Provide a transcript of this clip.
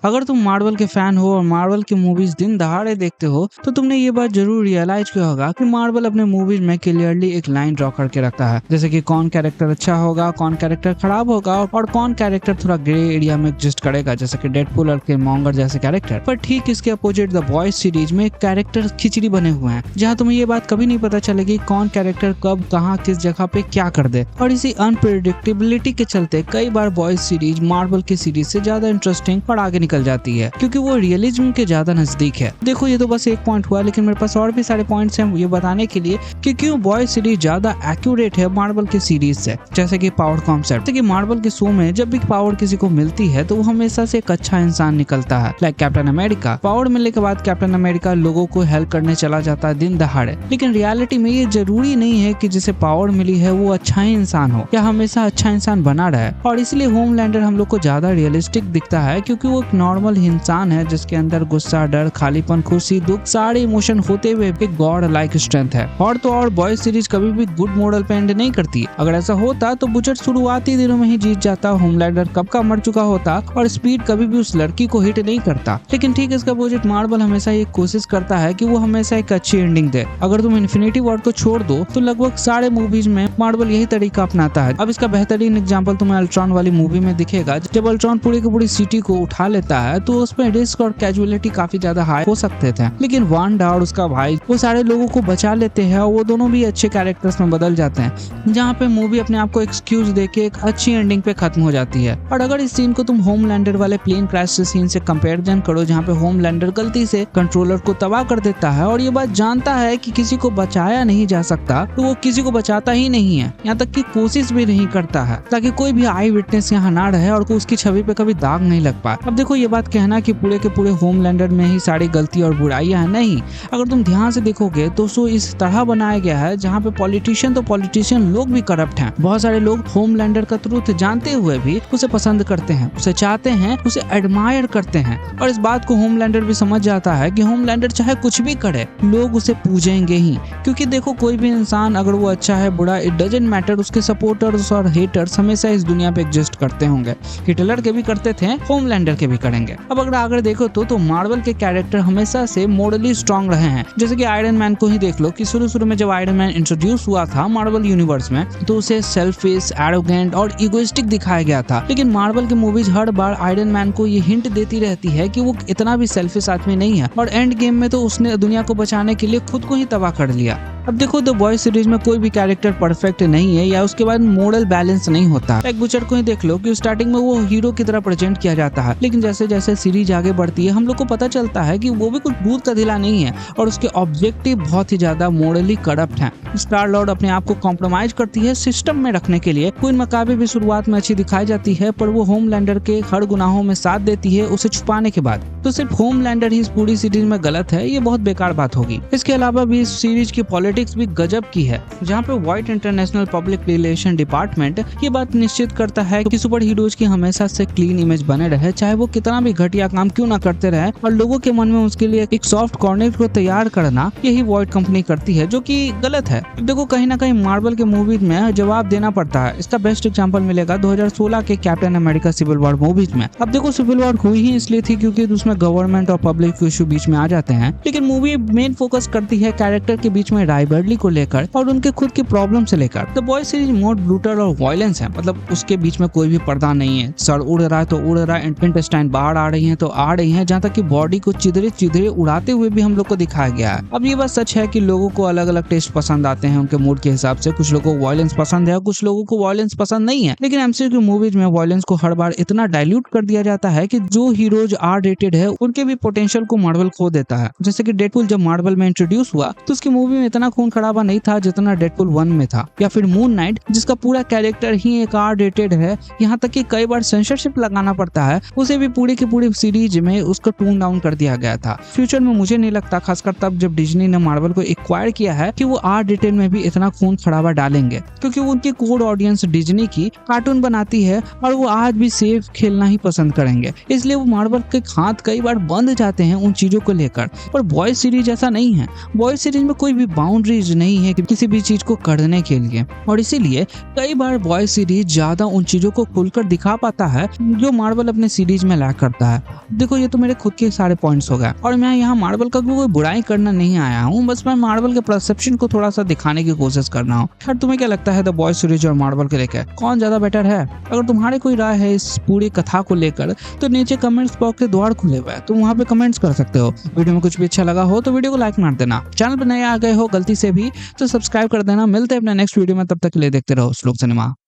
अगर तुम मार्वल के फैन हो और मार्वल की मूवीज दिन दहाड़े देखते हो तो तुमने ये बात जरूर रियलाइज किया होगा कि मार्वल अपने मूवीज में क्लियरली एक लाइन ड्रॉ करके रखता है, जैसे कि कौन कैरेक्टर अच्छा होगा, कौन कैरेक्टर खराब होगा और कौन कैरेक्टर थोड़ा ग्रे एरिया में एग्जिस्ट करेगा, जैसे कि डेडपूल और किलमॉन्गर जैसे कैरेक्टर। पर ठीक इसके अपोजिट द बॉयज सीरीज में कैरेक्टर खिचड़ी बने हुए हैं, जहाँ तुम्हें ये बात कभी नहीं पता चलेगी कौन कैरेक्टर कब कहाँ किस जगह पे क्या कर दे। और इसी अनप्रेडिक्टेबिलिटी के चलते कई बार बॉयज सीरीज मार्वल की सीरीज से ज्यादा इंटरेस्टिंग और आगे निकल जाती है, क्योंकि वो रियलिज्म के ज्यादा नजदीक है। देखो ये तो बस एक पॉइंट हुआ, लेकिन मेरे पास और भी सारे पॉइंट्स हैं ये बताने के लिए कि क्यों बॉयज सीरीज ज्यादा एक्यूरेट है मार्वल की सीरीज से। जैसे कि पावर कॉन्सेप्ट, जैसे कि मार्वल के शो में जब भी पावर किसी को मिलती है तो वो हमेशा से एक अच्छा इंसान निकलता है। लाइक कैप्टन अमेरिका, पावर मिलने के बाद कैप्टन अमेरिका लोगों को हेल्प करने चला जाता है दिन दहाड़े, लेकिन रियलिटी में ये जरूरी नहीं है कि जिसे पावर मिली है वो अच्छा ही इंसान हो या हमेशा अच्छा इंसान बना रहे। और इसलिए होमलैंडर हम लोग को ज्यादा रियलिस्टिक दिखता है, क्योंकि वो एक नॉर्मल इंसान है जिसके अंदर गुस्सा, डर, खालीपन, खुशी, दुख सारे इमोशन होते हुए एक गॉड लाइक स्ट्रेंथ है। और तो और बॉयज सीरीज कभी भी गुड मॉडल पे एंड नहीं करती। अगर ऐसा होता तो बुचेट शुरुआती दिनों में ही जीत जाता, होमलैंडर कब का मर चुका होता और स्पीड कभी भी उस लड़की को हिट नहीं करता। लेकिन ठीक इसका अपोजिट मार्वल हमेशा ये कोशिश करता है कि वो हमेशा एक अच्छी एंडिंग दे। अगर तुम इन्फिनिटी वॉर को छोड़ दो तो लगभग सारे मूवीज में मार्वल यही तरीका अपनाता है। अब इसका बेहतरीन एग्जांपल तुम्हें अल्ट्रॉन वाली मूवी में दिखेगा। जब अल्ट्रॉन पूरी की पूरी सिटी को उठा लेता है तो उसमें रिस्क और कैजुअलिटी काफी ज्यादा हाई हो सकते थे, लेकिन वांडा और उसका भाई वो सारे लोगों को बचा लेते हैं और वो दोनों भी अच्छे कैरेक्टर्स में बदल जाते हैं, जहाँ पे मूवी अपने आप को एक्सक्यूज देके एक अच्छी एंडिंग पे खत्म हो जाती है। और अगर इस सीन को तुम होमलैंडर वाले प्लेन क्रैश सीन से कंपैरिजन करो, जहाँ पे होमलैंडर गलती से कंट्रोलर को तबाह कर देता है और ये बात जानता है कि किसी को बचाया नहीं जा सकता, तो वो किसी को बचाता ही नहीं है, यहाँ तक कि कोशिश भी नहीं करता है ताकि कोई भी आई विटनेस यहाँ ना रहे और उसकी छवि पे कभी दाग नहीं लग पाए। अब देखो ये बात कहना कि पूरे के पूरे होमलैंडर में ही सारी गलती और बुराइयां हैं, नहीं। अगर तुम ध्यान से देखोगे तो शो इस तरह बनाया गया है जहाँ पे पॉलिटिशियन लोग भी करप्ट हैं। बहुत सारे लोग होमलैंडर का ट्रूथ जानते हुए भी उसे पसंद करते हैं, उसे चाहते हैं, उसे एडमायर करते हैं। और इस बात को होमलैंडर भी समझ जाता है कि होमलैंडर चाहे कुछ भी करे लोग उसे पूजेंगे ही, क्योंकि देखो कोई भी इंसान अगर वो अच्छा है बुरा इट डजंट मैटर, उसके सपोर्टर्स और हेटर्स हमेशा इस दुनिया पे एग्जिस्ट करते होंगे। हिटलर के भी करते थे, होमलैंडर के भी करेंगे। अब अगर आगे देखो तो मार्वल के कैरेक्टर हमेशा से मॉरली स्ट्रांग रहे हैं। जैसे कि आयरन मैन को ही देख लो कि शुरू में जब आयरन मैन इंट्रोड्यूस हुआ था मार्वल यूनिवर्स में तो उसे सेल्फिश, एरोगेंट और इगोइस्टिक दिखाया गया था, लेकिन मार्वल की मूवीज हर बार आयरन मैन को ये हिंट देती रहती है कि वो इतना भी सेल्फिश आदमी नहीं है और एंड गेम में तो उसने दुनिया को बचाने के लिए खुद को ही तबाह कर लिया। अब देखो द बॉयज सीरीज में कोई भी कैरेक्टर परफेक्ट नहीं है या उसके बाद मोरल बैलेंस नहीं होता। एक बुचर को ही देख लो कि स्टार्टिंग में वो हीरो की तरह प्रेजेंट किया जाता है, लेकिन जैसे जैसे सीरीज आगे बढ़ती है हम लोग को पता चलता है कि वो भी कुछ दूध का ढीला नहीं है और उसके ऑब्जेक्टिव बहुत ही ज्यादा मोरली करप्ट हैं। स्टार लॉर्ड अपने आप को कॉम्प्रोमाइज करती है सिस्टम में रखने के लिए। क्वीन मकाबे भी शुरुआत में अच्छी दिखाई जाती है, पर वो होमलैंडर के हर गुनाहों में साथ देती है उसे छुपाने के बाद। तो सिर्फ होमलैंडर ही इस पूरी सीरीज में गलत है, ये बहुत बेकार बात होगी। इसके अलावा भी इस सीरीज की पॉलिटिक्स भी गजब की है, जहाँ पे white international public relation department ये बात निश्चित करता है कि सुपर हीरोज की हमेशा से क्लीन इमेज बने रहे, चाहे वो कितना भी घटिया काम क्यों ना करते रहे, और लोगों के मन में उसके लिए एक सॉफ्ट कॉर्नर को तैयार करना यही व्हाइट कंपनी करती है, जो कि गलत है। देखो कहीं ना कहीं मार्वल के मूवीज में जवाब देना पड़ता है। इसका बेस्ट एग्जांपल मिलेगा 2016 के Captain America Civil War movies में। अब देखो सिविल वॉर हुई ही इसलिए थी क्योंकि उसमें गवर्नमेंट और पब्लिक इशू बीच में आ जाते हैं, लेकिन मूवी मेन फोकस करती है कैरेक्टर के बीच में राइवलरी को लेकर और उनके खुद के प्रॉब्लम से लेकर। The boys series more brutal और वायलेंस है, मतलब उसके बीच में कोई भी पर्दा नहीं है। सर उड़ रहा है तो उड़ रहा है, इंटेस्टाइन बाहर आ रही है तो आ रही है, जहाँ तक कि बॉडी को चिदरे उड़ाते हुए भी हम लोग को दिखाया गया है। अब ये बात सच है कि लोगों को अलग अलग टेस्ट पसंद आते हैं उनके मूड के हिसाब से। कुछ लोगों को वायलेंस पसंद है, कुछ लोगों को वायलेंस पसंद नहीं है, लेकिन एमसीयू की मूवीज में वायलेंस को हर बार इतना डाइल्यूट कर दिया जाता है कि जो हीरोज आर रेटेड है उनके भी पोटेंशियल को मार्वल खो देता है। जैसे कि डेडपूल जब मार्वल में इंट्रोड्यूस हुआ तो उसकी मूवी में इतना खून खराबा नहीं था जितना डेडपूल 1 में था, या फिर मून नाइट जिसका पूरा कैरेक्टर ही एक आर रेटेड है, यहाँ तक कि कई बार सेंसरशिप लगाना पड़ता है, उसे भी पूरी की पूरी सीरीज में उसको टोन डाउन कर दिया गया था। फ्यूचर में मुझे नहीं लगता, खासकर तब जब डिज्नी ने मार्वल को एक्वायर किया है, कि वो आर रेटेड में भी इतना खून खराबा डालेंगे, क्योंकि उनकी कोर ऑडियंस डिज्नी की कार्टून बनाती है और वो आज भी सेफ खेलना ही पसंद करेंगे। इसलिए वो मार्वल के हाथ कई बार बंद जाते हैं उन चीजों को लेकर। पर बॉयज सीरीज ऐसा नहीं है। बॉयज सीरीज में कोई भी बाउंड्रीज नहीं है कि किसी भी चीज को करने के लिए, और इसीलिए कई बार बॉयज सीरीज ज्यादा उन चीजों को खुलकर दिखा पाता है जो मार्वल अपने सीरीज में लैक करता है। देखो, ये तो मेरे खुद के सारे पॉइंट्स हो गए, और मैं यहाँ मार्वल का कोई बुराई करना नहीं आया हूँ, बस मैं मार्वल के परसेप्शन को थोड़ा सा दिखाने की कोशिश कर रहा हूँ। खैर, तुम्हें क्या लगता है द बॉयज सीरीज और मार्वल के लेकर कौन ज्यादा बेटर है? अगर तुम्हारे कोई राय है इस पूरी कथा को लेकर तो नीचे कमेंट्स बॉक्स के द्वार खुले हुए हैं, तुम वहाँ पे कमेंट्स कर सकते हो। वीडियो में कुछ भी अच्छा लगा हो तो वीडियो को लाइक मार देना। चैनल पर नए आ गए हो गलती से भी तो सब्सक्राइब कर देना। मिलते हैं अपने नेक्स्ट वीडियो में, तब तक के लिए देखते रहो श्लोक सिनेमा।